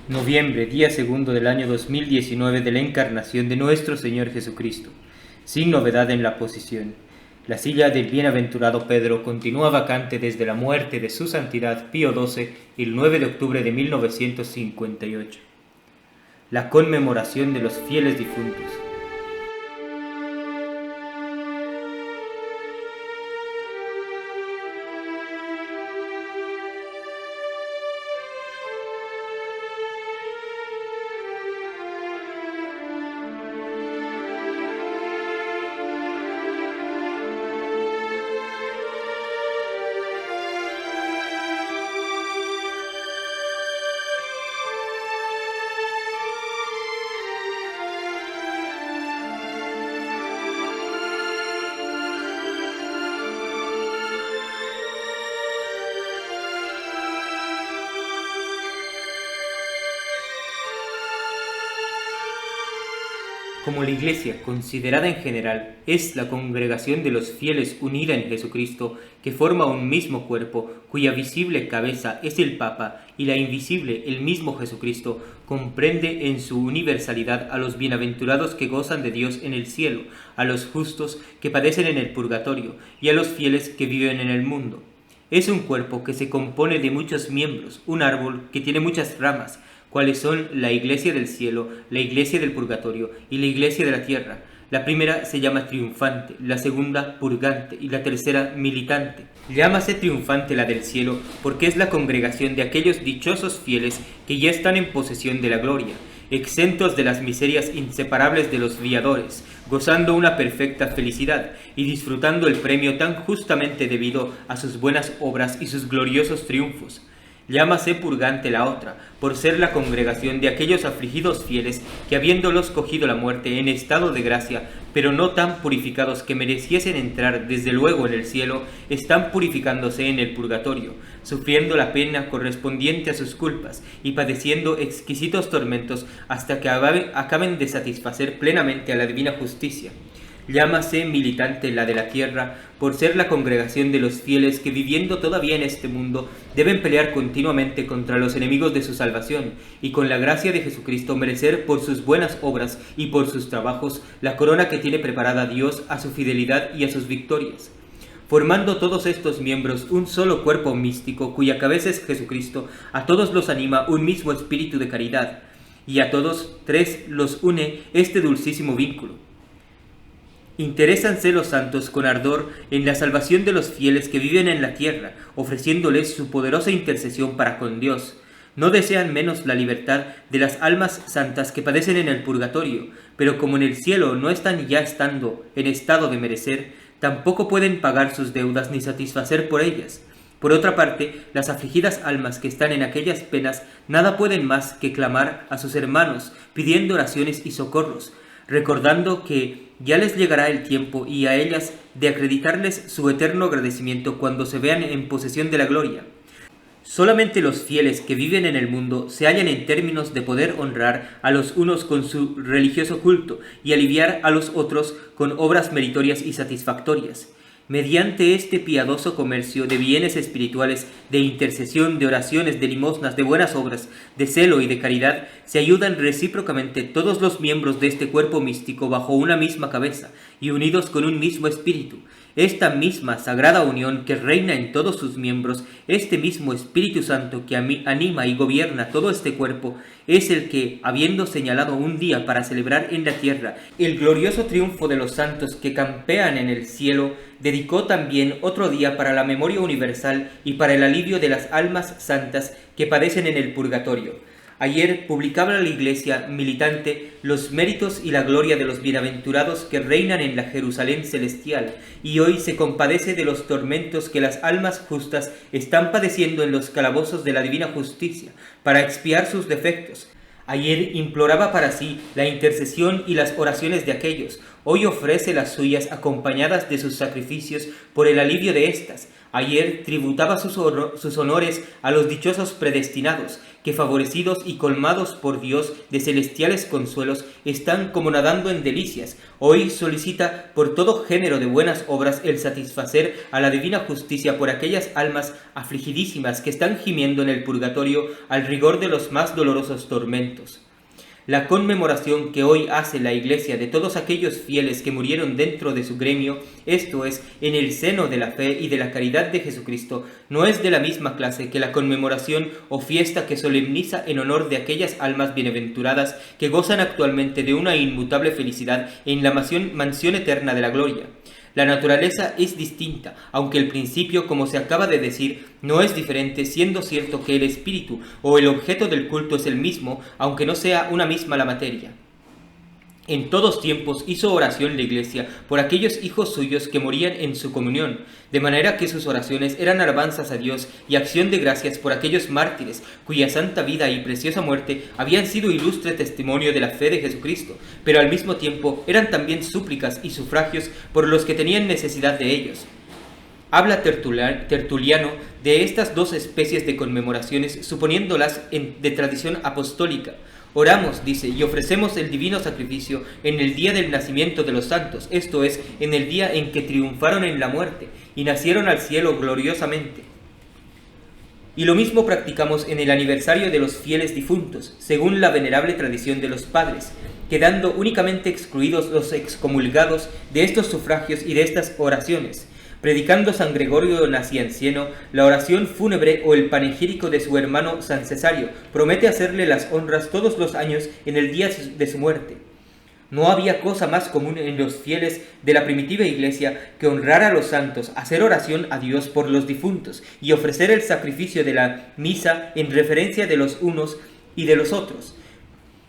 Noviembre, día segundo del año 2019 de la encarnación de nuestro Señor Jesucristo. Sin novedad en la posición. La silla del bienaventurado Pedro continúa vacante desde la muerte de su santidad Pío XII el 9 de octubre de 1958. La conmemoración de los fieles difuntos. Como la Iglesia, considerada en general, es la congregación de los fieles unida en Jesucristo, que forma un mismo cuerpo, cuya visible cabeza es el Papa, y la invisible, el mismo Jesucristo, comprende en su universalidad a los bienaventurados que gozan de Dios en el cielo, a los justos que padecen en el purgatorio, y a los fieles que viven en el mundo. Es un cuerpo que se compone de muchos miembros, un árbol que tiene muchas ramas, cuáles son la Iglesia del cielo, la Iglesia del purgatorio y la Iglesia de la tierra. La primera se llama triunfante, la segunda purgante y la tercera militante. Llámase triunfante la del cielo porque es la congregación de aquellos dichosos fieles que ya están en posesión de la gloria, exentos de las miserias inseparables de los viadores, gozando una perfecta felicidad y disfrutando el premio tan justamente debido a sus buenas obras y sus gloriosos triunfos. Llámase purgante la otra, por ser la congregación de aquellos afligidos fieles que habiéndolos cogido la muerte en estado de gracia, pero no tan purificados que mereciesen entrar desde luego en el cielo, están purificándose en el purgatorio, sufriendo la pena correspondiente a sus culpas y padeciendo exquisitos tormentos hasta que acaben de satisfacer plenamente a la divina justicia. Llámase militante la de la tierra, por ser la congregación de los fieles que viviendo todavía en este mundo deben pelear continuamente contra los enemigos de su salvación, y con la gracia de Jesucristo merecer por sus buenas obras y por sus trabajos la corona que tiene preparada Dios a su fidelidad y a sus victorias. Formando todos estos miembros un solo cuerpo místico, cuya cabeza es Jesucristo, a todos los anima un mismo espíritu de caridad, y a todos tres los une este dulcísimo vínculo. Interésanse los santos con ardor en la salvación de los fieles que viven en la tierra, ofreciéndoles su poderosa intercesión para con Dios. No desean menos la libertad de las almas santas que padecen en el purgatorio, pero como en el cielo no están ya estando en estado de merecer, tampoco pueden pagar sus deudas ni satisfacer por ellas. Por otra parte, las afligidas almas que están en aquellas penas nada pueden más que clamar a sus hermanos, pidiendo oraciones y socorros, recordando que ya les llegará el tiempo y a ellas de acreditarles su eterno agradecimiento cuando se vean en posesión de la gloria. Solamente los fieles que viven en el mundo se hallan en términos de poder honrar a los unos con su religioso culto y aliviar a los otros con obras meritorias y satisfactorias. Mediante este piadoso comercio de bienes espirituales, de intercesión, de oraciones, de limosnas, de buenas obras, de celo y de caridad, se ayudan recíprocamente todos los miembros de este cuerpo místico bajo una misma cabeza y unidos con un mismo espíritu. Esta misma sagrada unión que reina en todos sus miembros, este mismo Espíritu Santo que anima y gobierna todo este cuerpo, es el que, habiendo señalado un día para celebrar en la tierra el glorioso triunfo de los santos que campean en el cielo, dedicó también otro día para la memoria universal y para el alivio de las almas santas que padecen en el purgatorio. Ayer publicaba la Iglesia militante los méritos y la gloria de los bienaventurados que reinan en la Jerusalén celestial, y hoy se compadece de los tormentos que las almas justas están padeciendo en los calabozos de la divina justicia, para expiar sus defectos. Ayer imploraba para sí la intercesión y las oraciones de aquellos, hoy ofrece las suyas acompañadas de sus sacrificios por el alivio de éstas. Ayer tributaba sus honores a los dichosos predestinados, que favorecidos y colmados por Dios de celestiales consuelos, están como nadando en delicias. Hoy solicita por todo género de buenas obras el satisfacer a la divina justicia por aquellas almas afligidísimas que están gimiendo en el purgatorio al rigor de los más dolorosos tormentos. La conmemoración que hoy hace la Iglesia de todos aquellos fieles que murieron dentro de su gremio, esto es, en el seno de la fe y de la caridad de Jesucristo, no es de la misma clase que la conmemoración o fiesta que solemniza en honor de aquellas almas bienaventuradas que gozan actualmente de una inmutable felicidad en la mansión eterna de la gloria. La naturaleza es distinta, aunque el principio, como se acaba de decir, no es diferente, siendo cierto que el espíritu o el objeto del culto es el mismo, aunque no sea una misma la materia. En todos tiempos hizo oración la Iglesia por aquellos hijos suyos que morían en su comunión, de manera que sus oraciones eran alabanzas a Dios y acción de gracias por aquellos mártires, cuya santa vida y preciosa muerte habían sido ilustre testimonio de la fe de Jesucristo, pero al mismo tiempo eran también súplicas y sufragios por los que tenían necesidad de ellos. Habla Tertuliano de estas dos especies de conmemoraciones, suponiéndolas de tradición apostólica. Oramos, dice, y ofrecemos el divino sacrificio en el día del nacimiento de los santos, esto es, en el día en que triunfaron en la muerte y nacieron al cielo gloriosamente. Y lo mismo practicamos en el aniversario de los fieles difuntos, según la venerable tradición de los padres, quedando únicamente excluidos los excomulgados de estos sufragios y de estas oraciones, predicando San Gregorio Naciancieno la oración fúnebre o el panegírico de su hermano San Cesario, promete hacerle las honras todos los años en el día de su muerte. No había cosa más común en los fieles de la primitiva Iglesia que honrar a los santos, hacer oración a Dios por los difuntos y ofrecer el sacrificio de la misa en referencia de los unos y de los otros.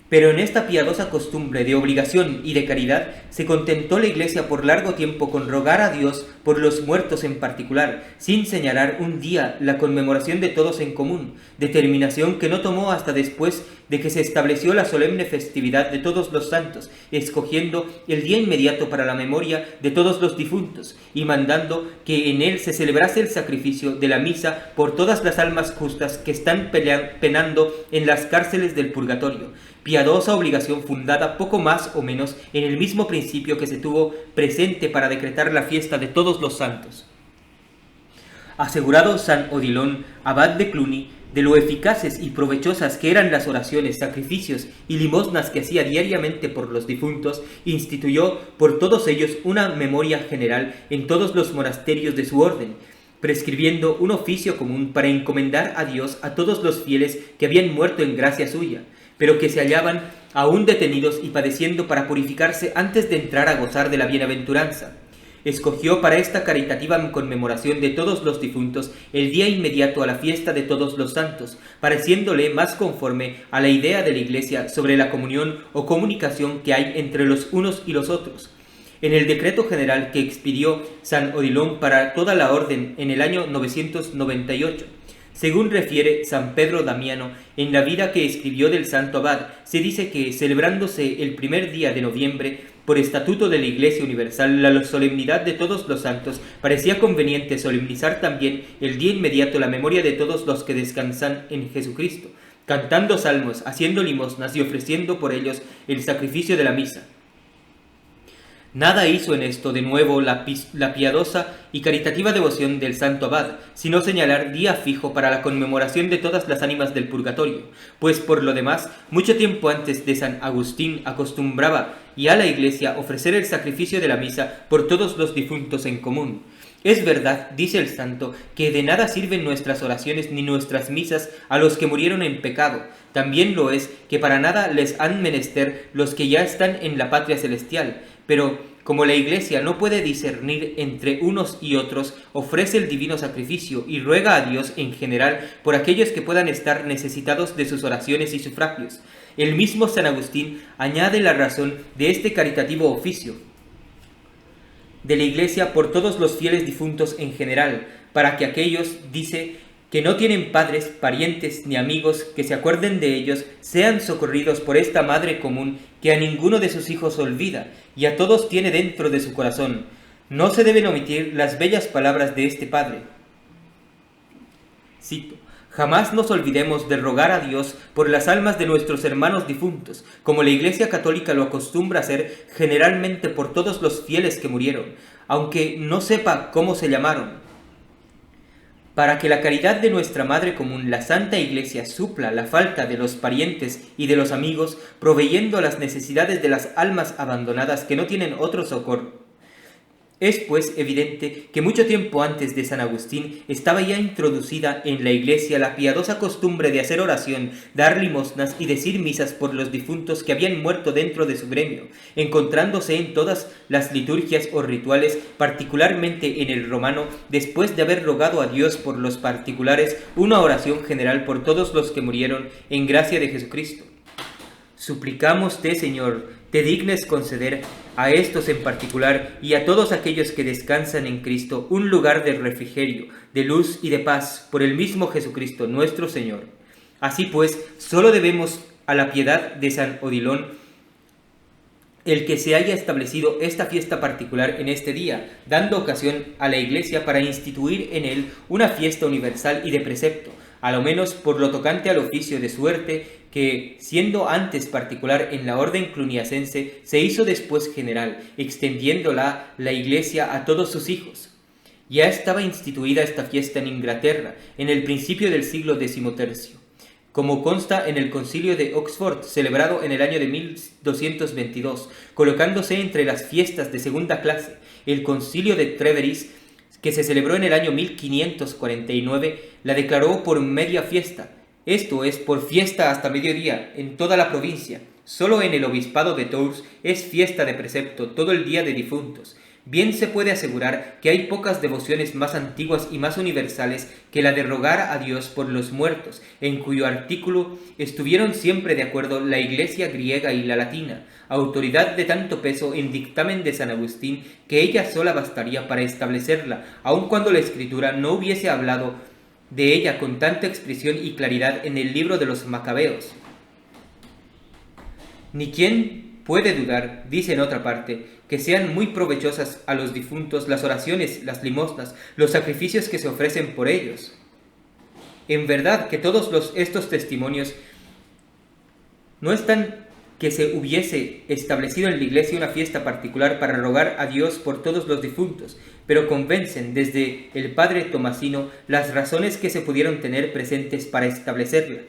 Pero en esta piadosa costumbre de obligación y de caridad se contentó la Iglesia por largo tiempo con rogar a Dios por los muertos en particular, sin señalar un día la conmemoración de todos en común, determinación que no tomó hasta después de que se estableció la solemne festividad de todos los santos, escogiendo el día inmediato para la memoria de todos los difuntos, y mandando que en él se celebrase el sacrificio de la misa por todas las almas justas que están penando en las cárceles del purgatorio, piadosa obligación fundada poco más o menos en el mismo principio que se tuvo presente para decretar la fiesta de todos los santos. Asegurado San Odilon, abad de Cluny, de lo eficaces y provechosas que eran las oraciones, sacrificios y limosnas que hacía diariamente por los difuntos, instituyó por todos ellos una memoria general en todos los monasterios de su orden, prescribiendo un oficio común para encomendar a Dios a todos los fieles que habían muerto en gracia suya, pero que se hallaban aún detenidos y padeciendo para purificarse antes de entrar a gozar de la bienaventuranza. Escogió para esta caritativa conmemoración de todos los difuntos el día inmediato a la fiesta de todos los santos, pareciéndole más conforme a la idea de la Iglesia sobre la comunión o comunicación que hay entre los unos y los otros. En el decreto general que expidió San Odilon para toda la orden en el año 998, según refiere San Pedro Damiano en la vida que escribió del santo abad, se dice que, celebrándose el primer día de noviembre, por estatuto de la Iglesia Universal, la solemnidad de todos los santos, parecía conveniente solemnizar también el día inmediato la memoria de todos los que descansan en Jesucristo, cantando salmos, haciendo limosnas y ofreciendo por ellos el sacrificio de la misa. Nada hizo en esto de nuevo la piadosa y caritativa devoción del santo abad, sino señalar día fijo para la conmemoración de todas las ánimas del purgatorio, pues por lo demás, mucho tiempo antes de San Agustín acostumbraba y a la Iglesia ofrecer el sacrificio de la misa por todos los difuntos en común. Es verdad, dice el santo, que de nada sirven nuestras oraciones ni nuestras misas a los que murieron en pecado. También lo es que para nada les han menester los que ya están en la patria celestial. Pero como la Iglesia no puede discernir entre unos y otros, ofrece el divino sacrificio y ruega a Dios en general por aquellos que puedan estar necesitados de sus oraciones y sufragios. El mismo San Agustín añade la razón de este caritativo oficio de la Iglesia por todos los fieles difuntos en general, para que aquellos, dice, que no tienen padres, parientes ni amigos que se acuerden de ellos, sean socorridos por esta Madre común que a ninguno de sus hijos olvida y a todos tiene dentro de su corazón. No se deben omitir las bellas palabras de este Padre. Cito: jamás nos olvidemos de rogar a Dios por las almas de nuestros hermanos difuntos, como la Iglesia Católica lo acostumbra a hacer generalmente por todos los fieles que murieron, aunque no sepa cómo se llamaron, para que la caridad de nuestra Madre común, la Santa Iglesia, supla la falta de los parientes y de los amigos, proveyendo las necesidades de las almas abandonadas que no tienen otro socorro. Es pues evidente que mucho tiempo antes de San Agustín estaba ya introducida en la Iglesia la piadosa costumbre de hacer oración, dar limosnas y decir misas por los difuntos que habían muerto dentro de su gremio, encontrándose en todas las liturgias o rituales, particularmente en el romano, después de haber rogado a Dios por los particulares, una oración general por todos los que murieron en gracia de Jesucristo. Suplicámoste, Señor, te dignes conceder a estos en particular y a todos aquellos que descansan en Cristo un lugar de refrigerio, de luz y de paz por el mismo Jesucristo nuestro Señor. Así pues, solo debemos a la piedad de San Odilon el que se haya establecido esta fiesta particular en este día, dando ocasión a la Iglesia para instituir en él una fiesta universal y de precepto, a lo menos por lo tocante al oficio de suerte, que, siendo antes particular en la orden cluniacense, se hizo después general, extendiéndola la Iglesia a todos sus hijos. Ya estaba instituida esta fiesta en Inglaterra, en el principio del siglo XIII, como consta en el Concilio de Oxford, celebrado en el año de 1222, colocándose entre las fiestas de segunda clase. El Concilio de Treveris, que se celebró en el año 1549, la declaró por media fiesta, esto es, por fiesta hasta mediodía, en toda la provincia. Solo en el obispado de Tours es fiesta de precepto todo el día de difuntos. Bien se puede asegurar que hay pocas devociones más antiguas y más universales que la de rogar a Dios por los muertos, en cuyo artículo estuvieron siempre de acuerdo la Iglesia griega y la latina, autoridad de tanto peso en dictamen de San Agustín que ella sola bastaría para establecerla, aun cuando la Escritura no hubiese hablado de ella con tanta expresión y claridad en el libro de los Macabeos. Ni quien puede dudar, dice en otra parte, que sean muy provechosas a los difuntos las oraciones, las limosnas, los sacrificios que se ofrecen por ellos. En verdad que todos estos testimonios no están que se hubiese establecido en la Iglesia una fiesta particular para rogar a Dios por todos los difuntos, pero convencen desde el padre Tomasino las razones que se pudieron tener presentes para establecerla.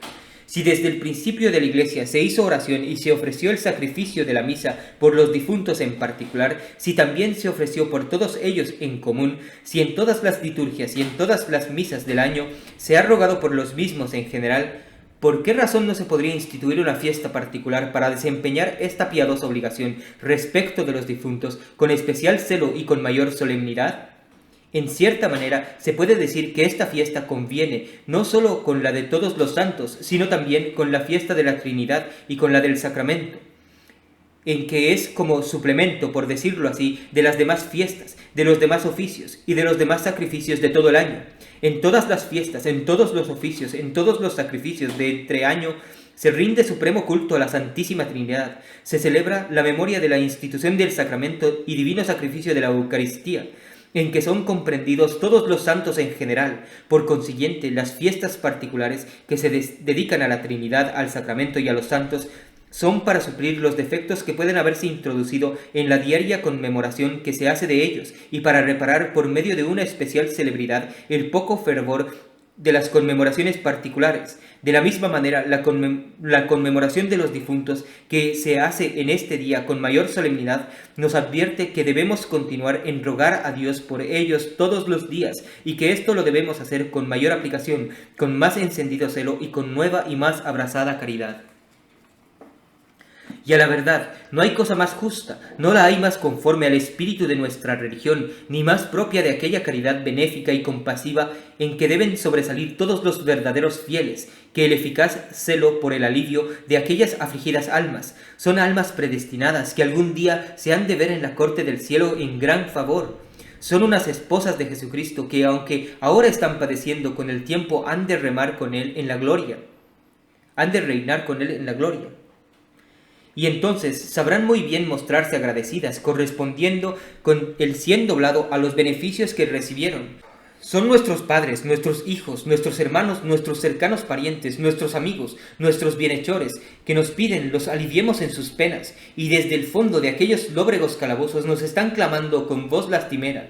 Si desde el principio de la Iglesia se hizo oración y se ofreció el sacrificio de la misa por los difuntos en particular, si también se ofreció por todos ellos en común, si en todas las liturgias y en todas las misas del año se ha rogado por los mismos en general, ¿por qué razón no se podría instituir una fiesta particular para desempeñar esta piadosa obligación respecto de los difuntos con especial celo y con mayor solemnidad? En cierta manera, se puede decir que esta fiesta conviene no solo con la de todos los santos, sino también con la fiesta de la Trinidad y con la del Sacramento, en que es como suplemento, por decirlo así, de las demás fiestas, de los demás oficios y de los demás sacrificios de todo el año. En todas las fiestas, en todos los oficios, en todos los sacrificios de entreaño, se rinde supremo culto a la Santísima Trinidad, se celebra la memoria de la institución del sacramento y divino sacrificio de la Eucaristía, en que son comprendidos todos los santos en general. Por consiguiente, las fiestas particulares que se dedican a la Trinidad, al sacramento y a los santos son para suplir los defectos que pueden haberse introducido en la diaria conmemoración que se hace de ellos y para reparar por medio de una especial celebridad el poco fervor de las conmemoraciones particulares. De la misma manera, la conmemoración de los difuntos que se hace en este día con mayor solemnidad nos advierte que debemos continuar en rogar a Dios por ellos todos los días y que esto lo debemos hacer con mayor aplicación, con más encendido celo y con nueva y más abrazada caridad. Y a la verdad, no hay cosa más justa, no la hay más conforme al espíritu de nuestra religión, ni más propia de aquella caridad benéfica y compasiva en que deben sobresalir todos los verdaderos fieles, que el eficaz celo por el alivio de aquellas afligidas almas. Son almas predestinadas que algún día se han de ver en la corte del cielo en gran favor. Son unas esposas de Jesucristo que, aunque ahora están padeciendo, con el tiempo han de remar con Él en la gloria. Han de reinar con Él en la gloria. Y entonces sabrán muy bien mostrarse agradecidas, correspondiendo con el 100 doblado a los beneficios que recibieron. Son nuestros padres, nuestros hijos, nuestros hermanos, nuestros cercanos parientes, nuestros amigos, nuestros bienhechores, que nos piden los aliviemos en sus penas, y desde el fondo de aquellos lóbregos calabozos nos están clamando con voz lastimera.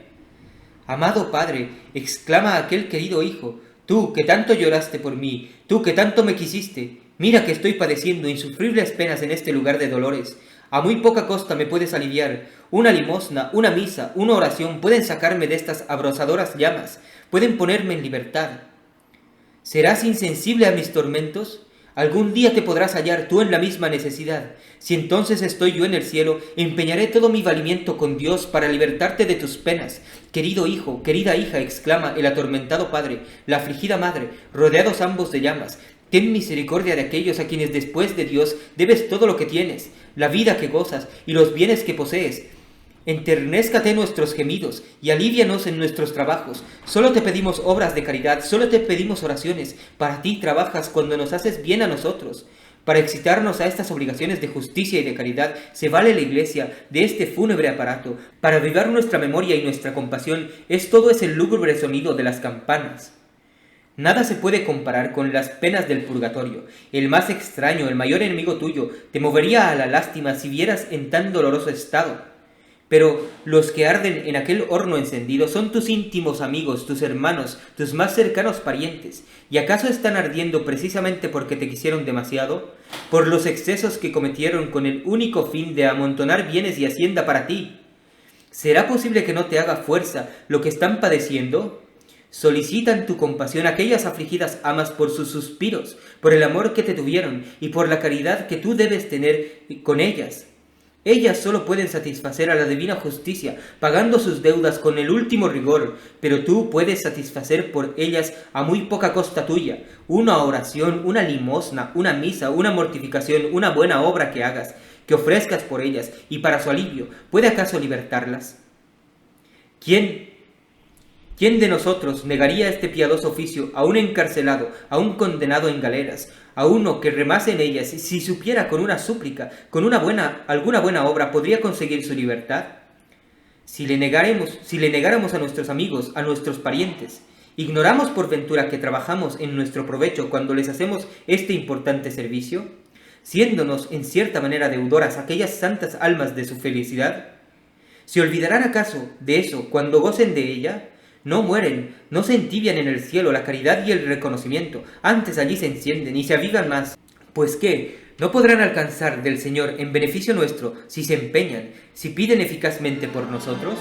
Amado Padre, exclama aquel querido hijo, tú que tanto lloraste por mí, tú que tanto me quisiste, mira que estoy padeciendo insufribles penas en este lugar de dolores. A muy poca costa me puedes aliviar. Una limosna, una misa, una oración pueden sacarme de estas abrasadoras llamas, pueden ponerme en libertad. ¿Serás insensible a mis tormentos? Algún día te podrás hallar tú en la misma necesidad. Si entonces estoy yo en el cielo, empeñaré todo mi valimiento con Dios para libertarte de tus penas. Querido hijo, querida hija, exclama el atormentado padre, la afligida madre, rodeados ambos de llamas. Ten misericordia de aquellos a quienes después de Dios debes todo lo que tienes, la vida que gozas y los bienes que posees. Enternézcate nuestros gemidos y alívianos en nuestros trabajos. Solo te pedimos obras de caridad, solo te pedimos oraciones. Para ti trabajas cuando nos haces bien a nosotros. Para excitarnos a estas obligaciones de justicia y de caridad se vale la Iglesia de este fúnebre aparato. Para avivar nuestra memoria y nuestra compasión todo es el lúgubre sonido de las campanas. Nada se puede comparar con las penas del purgatorio. El más extraño, el mayor enemigo tuyo, te movería a la lástima si vieras en tan doloroso estado. Pero los que arden en aquel horno encendido son tus íntimos amigos, tus hermanos, tus más cercanos parientes. ¿Y acaso están ardiendo precisamente porque te quisieron demasiado? ¿Por los excesos que cometieron con el único fin de amontonar bienes y hacienda para ti? ¿Será posible que no te haga fuerza lo que están padeciendo? Solicitan tu compasión aquellas afligidas amas por sus suspiros, por el amor que te tuvieron y por la caridad que tú debes tener con ellas. Ellas solo pueden satisfacer a la divina justicia, pagando sus deudas con el último rigor, pero tú puedes satisfacer por ellas a muy poca costa tuya. Una oración, una limosna, una misa, una mortificación, una buena obra que hagas, que ofrezcas por ellas, y para su alivio, ¿puede acaso libertarlas? ¿Quién de nosotros negaría este piadoso oficio a un encarcelado, a un condenado en galeras, a uno que remase en ellas si supiera con una súplica, con alguna buena obra podría conseguir su libertad? Si le negáramos a nuestros amigos, a nuestros parientes, ¿ignoramos por ventura que trabajamos en nuestro provecho cuando les hacemos este importante servicio, siéndonos en cierta manera deudoras a aquellas santas almas de su felicidad? ¿Se olvidarán acaso de eso cuando gocen de ella? No mueren, no se entibian en el cielo la caridad y el reconocimiento, antes allí se encienden y se avivan más. Pues qué, ¿no podrán alcanzar del Señor en beneficio nuestro si se empeñan, si piden eficazmente por nosotros?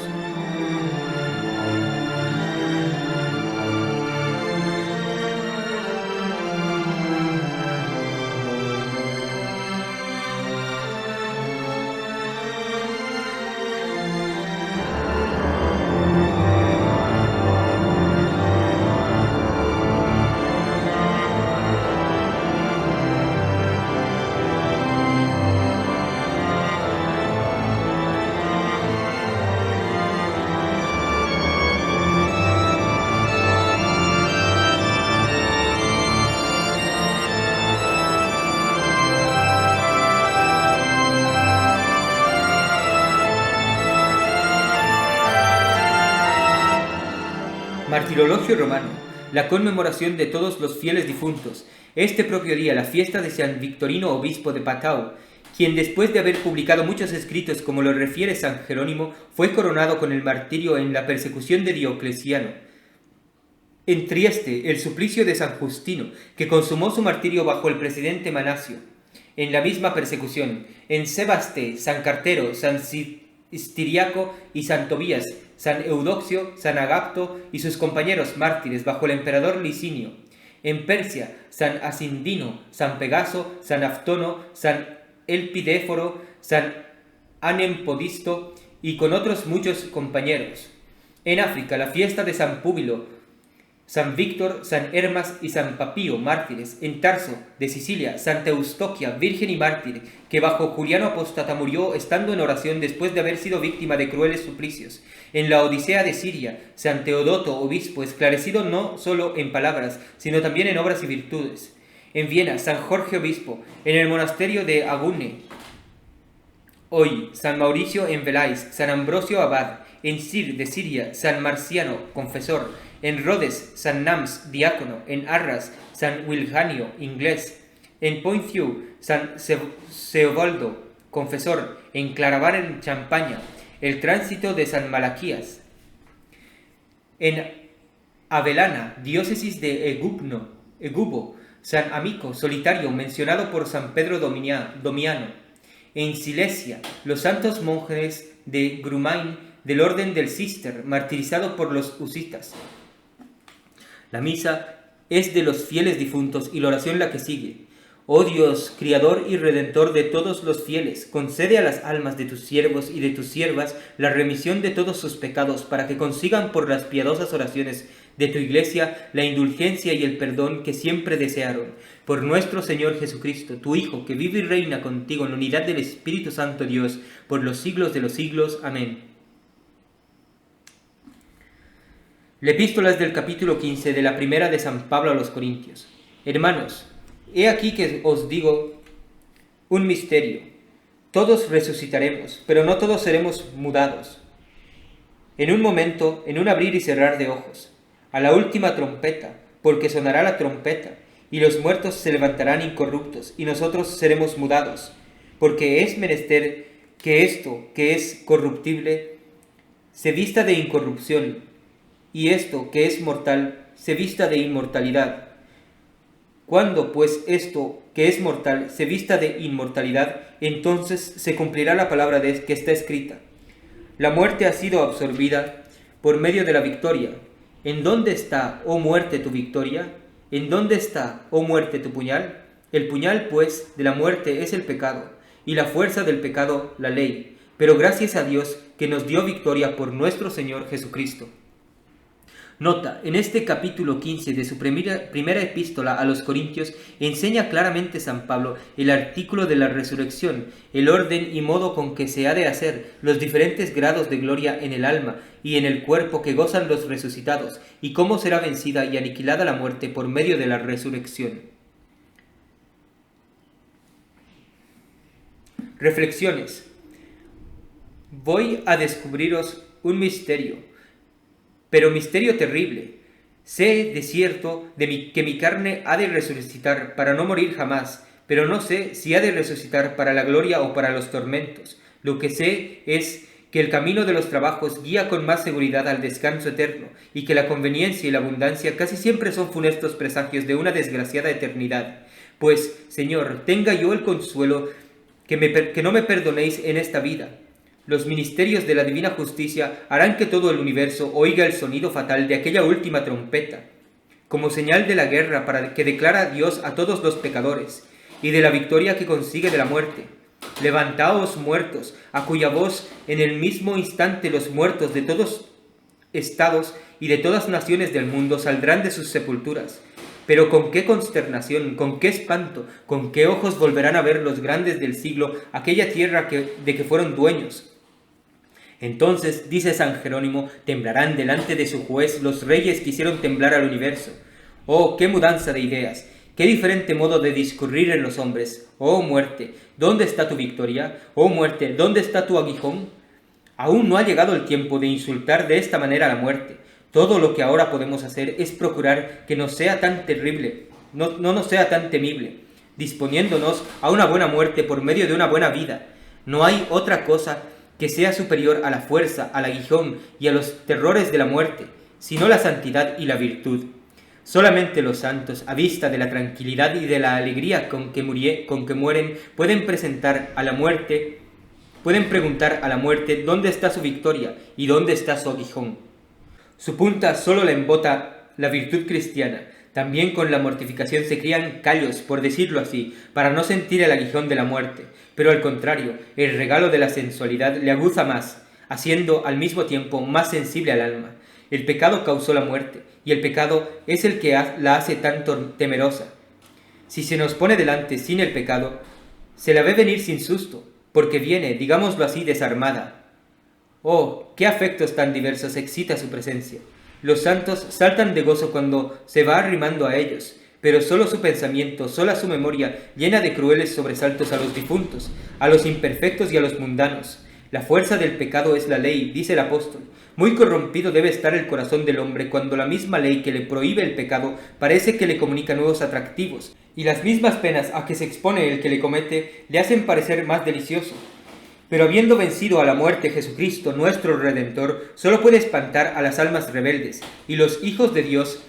Martirologio romano, la conmemoración de todos los fieles difuntos. Este propio día, la fiesta de San Victorino, obispo de Pacao, quien después de haber publicado muchos escritos como lo refiere San Jerónimo, fue coronado con el martirio en la persecución de Diocleciano. En Trieste, el suplicio de San Justino, que consumó su martirio bajo el presidente Manasio. En la misma persecución, en Sebaste, San Cartero, San Estiriaco y San Tobías, San Eudoxio, San Agapto y sus compañeros mártires bajo el emperador Licinio. En Persia, San Asindino, San Pegaso, San Aftono, San Elpidéforo, San Anempodisto y con otros muchos compañeros. En África, la fiesta de San Púbilo, San Víctor, San Hermas y San Papío, mártires. En Tarso, de Sicilia, Santa Eustoquia, virgen y mártir, que bajo Juliano Apóstata murió estando en oración después de haber sido víctima de crueles suplicios. En la Odisea de Siria, San Teodoto, obispo, esclarecido no solo en palabras, sino también en obras y virtudes. En Viena, San Jorge, obispo. En el monasterio de Agune, hoy, San Mauricio en Velais, San Ambrosio abad. En Sir de Siria, San Marciano, confesor. En Rhodes, San Nams, diácono. En Arras, San Wilhanio, inglés. En Ponthieu, San Seobaldo, confesor. En Claraval, en Champaña, el tránsito de San Malaquías. En Avelana, diócesis de Egubo, San Amico, solitario, mencionado por San Pedro Domiano. En Silesia, los santos monjes de Grumain, del orden del Cister, martirizado por los husitas. La misa es de los fieles difuntos y la oración la que sigue. Oh Dios, Criador y Redentor de todos los fieles, concede a las almas de tus siervos y de tus siervas la remisión de todos sus pecados, para que consigan por las piadosas oraciones de tu Iglesia la indulgencia y el perdón que siempre desearon. Por nuestro Señor Jesucristo, tu Hijo, que vive y reina contigo en la unidad del Espíritu Santo Dios, por los siglos de los siglos. Amén. La epístola es del capítulo 15 de la primera de San Pablo a los Corintios. Hermanos, he aquí que os digo un misterio. Todos resucitaremos, pero no todos seremos mudados. En un momento, en un abrir y cerrar de ojos, a la última trompeta, porque sonará la trompeta, y los muertos se levantarán incorruptos, y nosotros seremos mudados, porque es menester que esto, que es corruptible, se vista de incorrupción, y esto, que es mortal, se vista de inmortalidad. Cuando, pues, esto, que es mortal, se vista de inmortalidad, entonces se cumplirá la palabra que está escrita. La muerte ha sido absorbida por medio de la victoria. ¿En dónde está, oh muerte, tu victoria? ¿En dónde está, oh muerte, tu puñal? El puñal, pues, de la muerte es el pecado, y la fuerza del pecado, la ley. Pero gracias a Dios que nos dio victoria por nuestro Señor Jesucristo. Nota, en este capítulo 15 de su primera epístola a los Corintios, enseña claramente San Pablo el artículo de la resurrección, el orden y modo con que se ha de hacer, los diferentes grados de gloria en el alma y en el cuerpo que gozan los resucitados, y cómo será vencida y aniquilada la muerte por medio de la resurrección. Reflexiones. Voy a descubriros un misterio, pero misterio terrible. Sé de cierto que mi carne ha de resucitar para no morir jamás, pero no sé si ha de resucitar para la gloria o para los tormentos. Lo que sé es que el camino de los trabajos guía con más seguridad al descanso eterno, y que la conveniencia y la abundancia casi siempre son funestos presagios de una desgraciada eternidad. Pues, Señor, tenga yo el consuelo que no me perdonéis en esta vida. Los ministerios de la divina justicia harán que todo el universo oiga el sonido fatal de aquella última trompeta, como señal de la guerra para que declara Dios a todos los pecadores, y de la victoria que consigue de la muerte. Levantaos, muertos, a cuya voz en el mismo instante los muertos de todos estados y de todas naciones del mundo saldrán de sus sepulturas. Pero con qué consternación, con qué espanto, con qué ojos volverán a ver los grandes del siglo aquella tierra de que fueron dueños. Entonces, dice San Jerónimo, temblarán delante de su juez los reyes que hicieron temblar al universo. Oh, qué mudanza de ideas, qué diferente modo de discurrir en los hombres. Oh muerte, ¿dónde está tu victoria? Oh muerte, ¿dónde está tu aguijón? Aún no ha llegado el tiempo de insultar de esta manera a la muerte. Todo lo que ahora podemos hacer es procurar que no sea tan terrible, no nos sea tan temible, disponiéndonos a una buena muerte por medio de una buena vida. No hay otra cosa que sea superior a la fuerza, al aguijón y a los terrores de la muerte, sino la santidad y la virtud. Solamente los santos, a vista de la tranquilidad y de la alegría con que mueren, pueden preguntar a la muerte dónde está su victoria y dónde está su aguijón. Su punta solo la embota la virtud cristiana. También con la mortificación se crían callos, por decirlo así, para no sentir el aguijón de la muerte, pero al contrario, el regalo de la sensualidad le aguza más, haciendo al mismo tiempo más sensible al alma. El pecado causó la muerte, y el pecado es el que la hace tan temerosa. Si se nos pone delante sin el pecado, se la ve venir sin susto, porque viene, digámoslo así, desarmada. Oh, qué afectos tan diversos excita su presencia. Los santos saltan de gozo cuando se va arrimando a ellos, pero solo su pensamiento, sola su memoria, llena de crueles sobresaltos a los difuntos, a los imperfectos y a los mundanos. La fuerza del pecado es la ley, dice el apóstol. Muy corrompido debe estar el corazón del hombre cuando la misma ley que le prohíbe el pecado parece que le comunica nuevos atractivos, y las mismas penas a que se expone el que le comete le hacen parecer más delicioso. Pero habiendo vencido a la muerte Jesucristo, nuestro Redentor, solo puede espantar a las almas rebeldes, y los hijos de Dios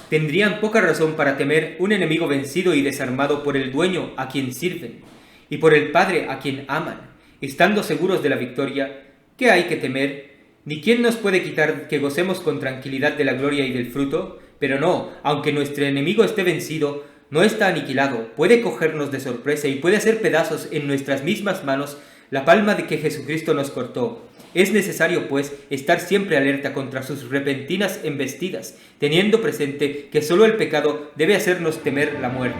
tendrían poca razón para temer un enemigo vencido y desarmado por el dueño a quien sirven, y por el Padre a quien aman. Estando seguros de la victoria, ¿qué hay que temer? Ni quién nos puede quitar que gocemos con tranquilidad de la gloria y del fruto. Pero no, aunque nuestro enemigo esté vencido, no está aniquilado, puede cogernos de sorpresa y puede hacer pedazos en nuestras mismas manos la palma de que Jesucristo nos cortó. Es necesario, pues, estar siempre alerta contra sus repentinas embestidas, teniendo presente que sólo el pecado debe hacernos temer la muerte.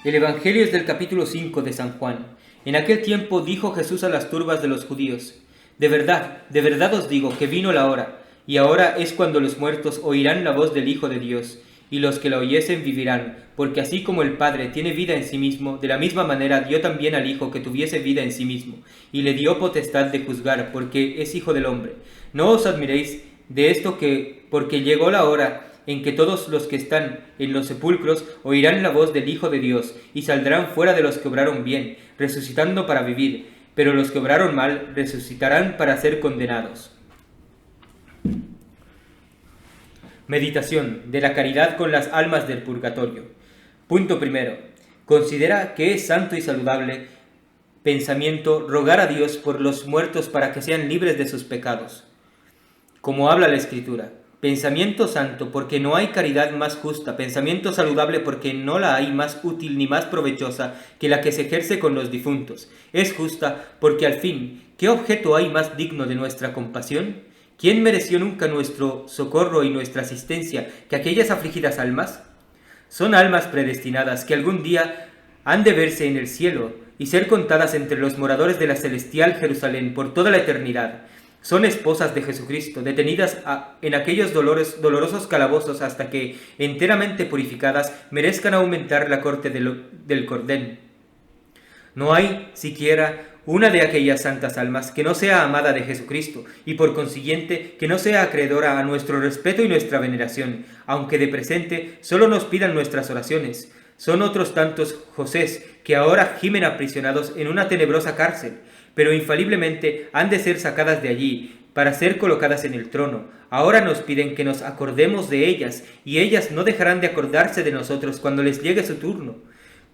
El Evangelio es del capítulo 5 de San Juan. En aquel tiempo dijo Jesús a las turbas de los judíos: de verdad os digo que vino la hora, y ahora es cuando los muertos oirán la voz del Hijo de Dios, y los que la oyesen vivirán, porque así como el Padre tiene vida en sí mismo, de la misma manera dio también al Hijo que tuviese vida en sí mismo, y le dio potestad de juzgar, porque es Hijo del hombre. No os admiréis de esto porque llegó la hora en que todos los que están en los sepulcros oirán la voz del Hijo de Dios, y saldrán fuera de los que obraron bien, resucitando para vivir, pero los que obraron mal resucitarán para ser condenados. Meditación de la caridad con las almas del purgatorio. Punto primero. Considera que es santo y saludable pensamiento rogar a Dios por los muertos para que sean libres de sus pecados. Como habla la Escritura: pensamiento santo, porque no hay caridad más justa; pensamiento saludable, porque no la hay más útil ni más provechosa que la que se ejerce con los difuntos. Es justa, porque al fin, ¿qué objeto hay más digno de nuestra compasión? ¿Quién mereció nunca nuestro socorro y nuestra asistencia que aquellas afligidas almas? Son almas predestinadas que algún día han de verse en el cielo y ser contadas entre los moradores de la celestial Jerusalén por toda la eternidad. Son esposas de Jesucristo, detenidas en aquellos dolorosos calabozos hasta que, enteramente purificadas, merezcan aumentar la corte del Cordén. No hay siquiera una de aquellas santas almas que no sea amada de Jesucristo, y por consiguiente que no sea acreedora a nuestro respeto y nuestra veneración, aunque de presente solo nos pidan nuestras oraciones. Son otros tantos Josés que ahora gimen aprisionados en una tenebrosa cárcel, pero infaliblemente han de ser sacadas de allí para ser colocadas en el trono. Ahora nos piden que nos acordemos de ellas, y ellas no dejarán de acordarse de nosotros cuando les llegue su turno,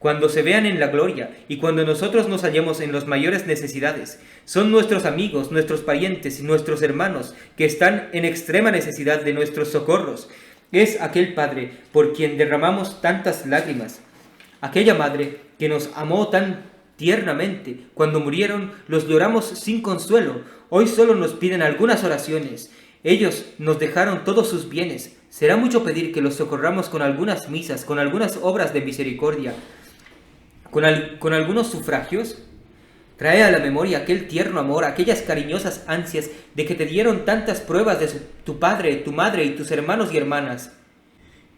cuando se vean en la gloria y cuando nosotros nos hallemos en las mayores necesidades. Son nuestros amigos, nuestros parientes y nuestros hermanos que están en extrema necesidad de nuestros socorros. Es aquel Padre por quien derramamos tantas lágrimas, aquella Madre que nos amó tan tiernamente. Cuando murieron los lloramos sin consuelo. Hoy solo nos piden algunas oraciones. Ellos nos dejaron todos sus bienes. ¿Será mucho pedir que los socorramos con algunas misas, con algunas obras de misericordia, con algunos sufragios? Trae a la memoria aquel tierno amor, aquellas cariñosas ansias de que te dieron tantas pruebas de tu padre, tu madre y tus hermanos y hermanas.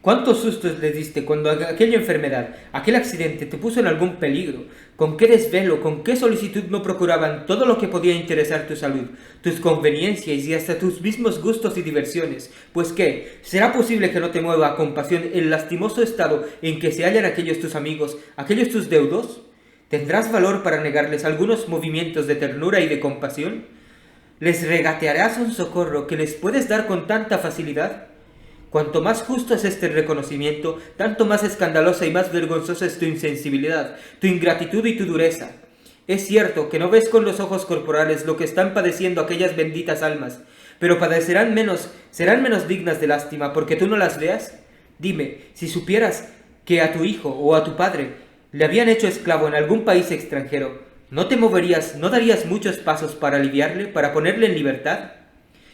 ¿Cuántos sustos les diste cuando aquella enfermedad, aquel accidente te puso en algún peligro? ¿Con qué desvelo, con qué solicitud no procuraban todo lo que podía interesar tu salud, tus conveniencias y hasta tus mismos gustos y diversiones? Pues ¿qué? ¿Será posible que no te mueva a compasión el lastimoso estado en que se hallan aquellos tus amigos, aquellos tus deudos? ¿Tendrás valor para negarles algunos movimientos de ternura y de compasión? ¿Les regatearás un socorro que les puedes dar con tanta facilidad? Cuanto más justo es este reconocimiento, tanto más escandalosa y más vergonzosa es tu insensibilidad, tu ingratitud y tu dureza. Es cierto que no ves con los ojos corporales lo que están padeciendo aquellas benditas almas, pero serán menos dignas de lástima porque tú no las veas. Dime, si supieras que a tu hijo o a tu padre le habían hecho esclavo en algún país extranjero, ¿no te moverías, no darías muchos pasos para aliviarle, para ponerle en libertad?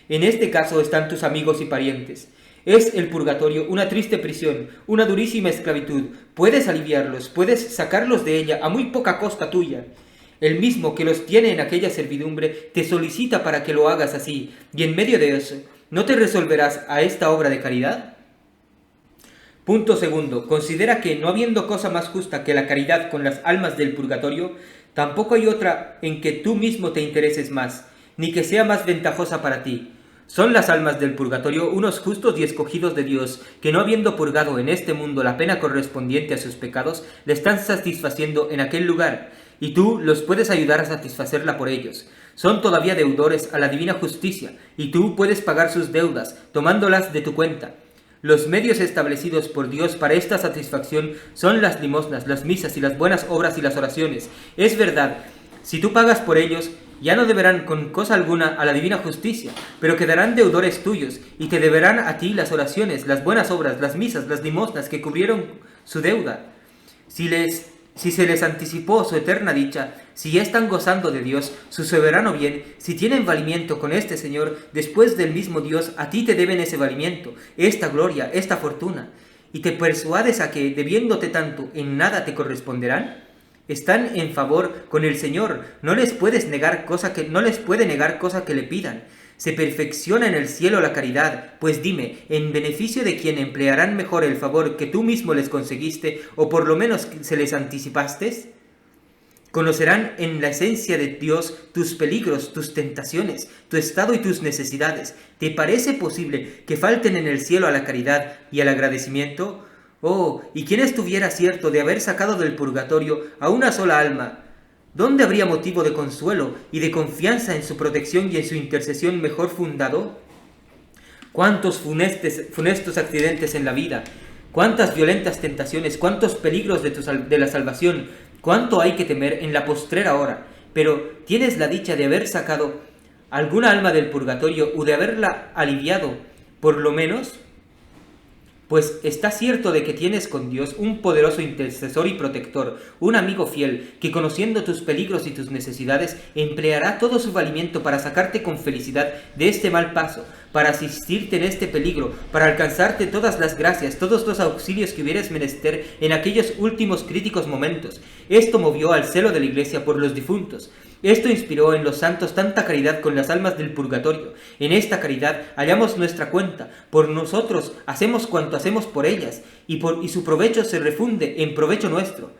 En este caso están tus amigos y parientes. Es el purgatorio una triste prisión, una durísima esclavitud. Puedes aliviarlos, puedes sacarlos de ella a muy poca costa tuya. El mismo que los tiene en aquella servidumbre te solicita para que lo hagas así, y en medio de eso, ¿no te resolverás a esta obra de caridad? Punto segundo. Considera que, no habiendo cosa más justa que la caridad con las almas del purgatorio, tampoco hay otra en que tú mismo te intereses más, ni que sea más ventajosa para ti. Son las almas del purgatorio unos justos y escogidos de Dios, que no habiendo purgado en este mundo la pena correspondiente a sus pecados, le están satisfaciendo en aquel lugar, y tú los puedes ayudar a satisfacerla por ellos. Son todavía deudores a la divina justicia, y tú puedes pagar sus deudas, tomándolas de tu cuenta. Los medios establecidos por Dios para esta satisfacción son las limosnas, las misas y las buenas obras y las oraciones. Es verdad, si tú pagas por ellos, ya no deberán con cosa alguna a la divina justicia, pero quedarán deudores tuyos, y te deberán a ti las oraciones, las buenas obras, las misas, las limosnas que cubrieron su deuda. Si se les anticipó su eterna dicha, si ya están gozando de Dios, su soberano bien, si tienen valimiento con este Señor, después del mismo Dios, a ti te deben ese valimiento, esta gloria, esta fortuna, y te persuades a que, debiéndote tanto, en nada te corresponderán. Están en favor con el Señor, no les puede negar cosa que le pidan. Se perfecciona en el cielo la caridad, pues dime, ¿en beneficio de quién emplearán mejor el favor que tú mismo les conseguiste, o por lo menos se les anticipaste? Conocerán en la esencia de Dios tus peligros, tus tentaciones, tu estado y tus necesidades. ¿Te parece posible que falten en el cielo a la caridad y al agradecimiento? Oh, ¿y quién estuviera cierto de haber sacado del purgatorio a una sola alma? ¿Dónde habría motivo de consuelo y de confianza en su protección y en su intercesión mejor fundado? ¿Cuántos funestos accidentes en la vida? ¿Cuántas violentas tentaciones? ¿Cuántos peligros de la salvación? ¿Cuánto hay que temer en la postrera hora? Pero tienes la dicha de haber sacado alguna alma del purgatorio o de haberla aliviado, por lo menos. Pues está cierto de que tienes con Dios un poderoso intercesor y protector, un amigo fiel, que conociendo tus peligros y tus necesidades, empleará todo su valimiento para sacarte con felicidad de este mal paso, para asistirte en este peligro, para alcanzarte todas las gracias, todos los auxilios que hubieras menester en aquellos últimos críticos momentos. Esto movió al celo de la Iglesia por los difuntos. Esto inspiró en los santos tanta caridad con las almas del purgatorio. En esta caridad hallamos nuestra cuenta. Por nosotros hacemos cuanto hacemos por ellas, y su provecho se refunde en provecho nuestro.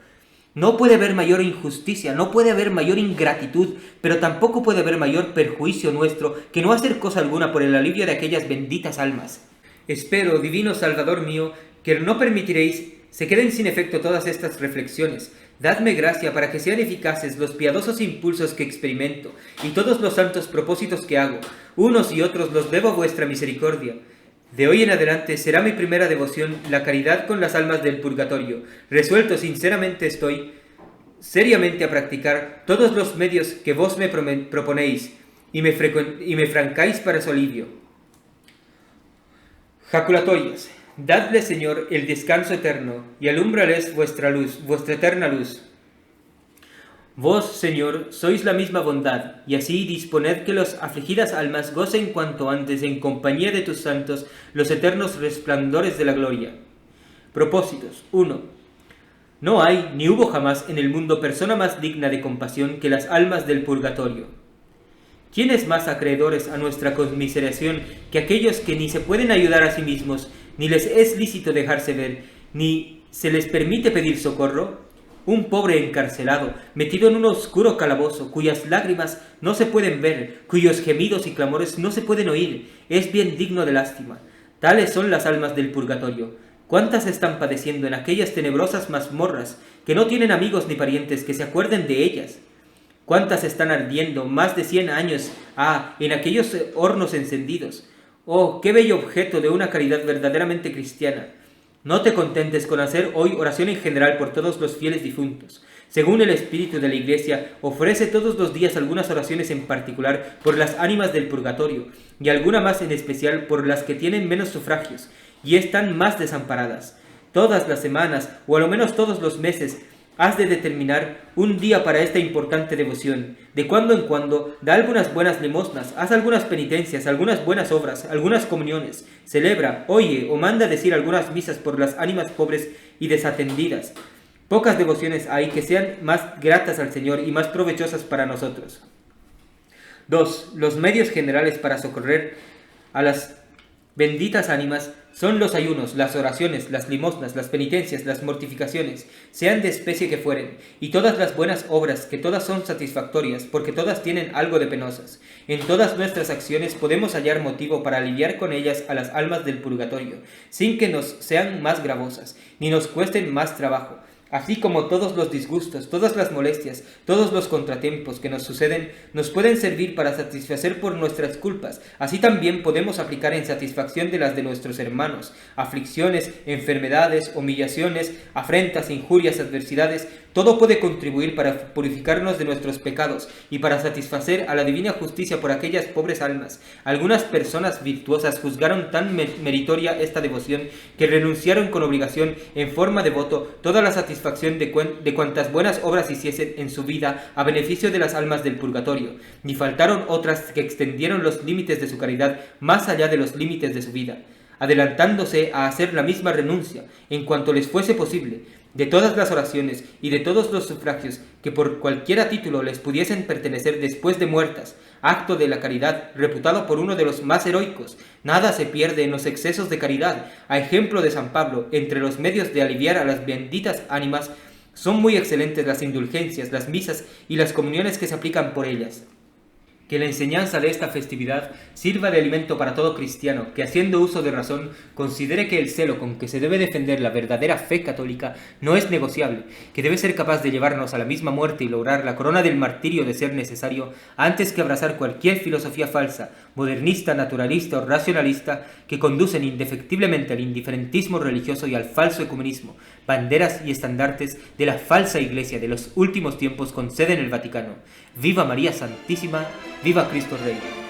No puede haber mayor injusticia, no puede haber mayor ingratitud, pero tampoco puede haber mayor perjuicio nuestro que no hacer cosa alguna por el alivio de aquellas benditas almas. Espero, divino Salvador mío, que no permitiréis se queden sin efecto todas estas reflexiones. Dadme gracia para que sean eficaces los piadosos impulsos que experimento y todos los santos propósitos que hago. Unos y otros los debo a vuestra misericordia. De hoy en adelante será mi primera devoción la caridad con las almas del purgatorio. Resuelto sinceramente estoy, seriamente a practicar todos los medios que vos me proponéis y me francáis para su alivio. Jaculatorias. Dadle, Señor, el descanso eterno, y alúmbrales vuestra luz, vuestra eterna luz. Vos, Señor, sois la misma bondad, y así disponed que las afligidas almas gocen cuanto antes en compañía de tus santos los eternos resplandores de la gloria. Propósitos. 1. No hay, ni hubo jamás en el mundo persona más digna de compasión que las almas del purgatorio. ¿Quiénes más acreedores a nuestra conmiseración que aquellos que ni se pueden ayudar a sí mismos, ni les es lícito dejarse ver, ni se les permite pedir socorro? Un pobre encarcelado, metido en un oscuro calabozo, cuyas lágrimas no se pueden ver, cuyos gemidos y clamores no se pueden oír, es bien digno de lástima. Tales son las almas del purgatorio. ¿Cuántas están padeciendo en aquellas tenebrosas mazmorras que no tienen amigos ni parientes que se acuerden de ellas? ¿Cuántas están ardiendo más de 100 años en aquellos hornos encendidos? Oh, qué bello objeto de una caridad verdaderamente cristiana. No te contentes con hacer hoy oración en general por todos los fieles difuntos. Según el espíritu de la Iglesia, ofrece todos los días algunas oraciones en particular por las ánimas del purgatorio, y alguna más en especial por las que tienen menos sufragios y están más desamparadas. Todas las semanas, o a lo menos todos los meses, has de determinar un día para esta importante devoción. De cuando en cuando, da algunas buenas limosnas, haz algunas penitencias, algunas buenas obras, algunas comuniones, celebra, oye o manda decir algunas misas por las ánimas pobres y desatendidas. Pocas devociones hay que sean más gratas al Señor y más provechosas para nosotros. 2. Los medios generales para socorrer a las benditas ánimas son los ayunos, las oraciones, las limosnas, las penitencias, las mortificaciones, sean de especie que fueren, y todas las buenas obras, que todas son satisfactorias, porque todas tienen algo de penosas. En todas nuestras acciones podemos hallar motivo para aliviar con ellas a las almas del purgatorio, sin que nos sean más gravosas, ni nos cuesten más trabajo. Así como todos los disgustos, todas las molestias, todos los contratiempos que nos suceden nos pueden servir para satisfacer por nuestras culpas, así también podemos aplicar en satisfacción de las de nuestros hermanos, aflicciones, enfermedades, humillaciones, afrentas, injurias, adversidades. Todo puede contribuir para purificarnos de nuestros pecados y para satisfacer a la divina justicia por aquellas pobres almas. Algunas personas virtuosas juzgaron tan meritoria esta devoción que renunciaron con obligación en forma de voto toda la satisfacción de cuantas buenas obras hiciesen en su vida a beneficio de las almas del purgatorio, ni faltaron otras que extendieron los límites de su caridad más allá de los límites de su vida, adelantándose a hacer la misma renuncia, en cuanto les fuese posible, de todas las oraciones y de todos los sufragios que por cualquiera título les pudiesen pertenecer después de muertas, acto de la caridad reputado por uno de los más heroicos. Nada se pierde en los excesos de caridad. A ejemplo de San Pablo, entre los medios de aliviar a las benditas ánimas, son muy excelentes las indulgencias, las misas y las comuniones que se aplican por ellas. Que la enseñanza de esta festividad sirva de alimento para todo cristiano, que haciendo uso de razón, considere que el celo con que se debe defender la verdadera fe católica no es negociable, que debe ser capaz de llevarnos a la misma muerte y lograr la corona del martirio de ser necesario, antes que abrazar cualquier filosofía falsa, modernista, naturalista o racionalista, que conducen indefectiblemente al indiferentismo religioso y al falso ecumenismo, banderas y estandartes de la falsa iglesia de los últimos tiempos con sede en el Vaticano. ¡Viva María Santísima! ¡Viva Cristo Rey!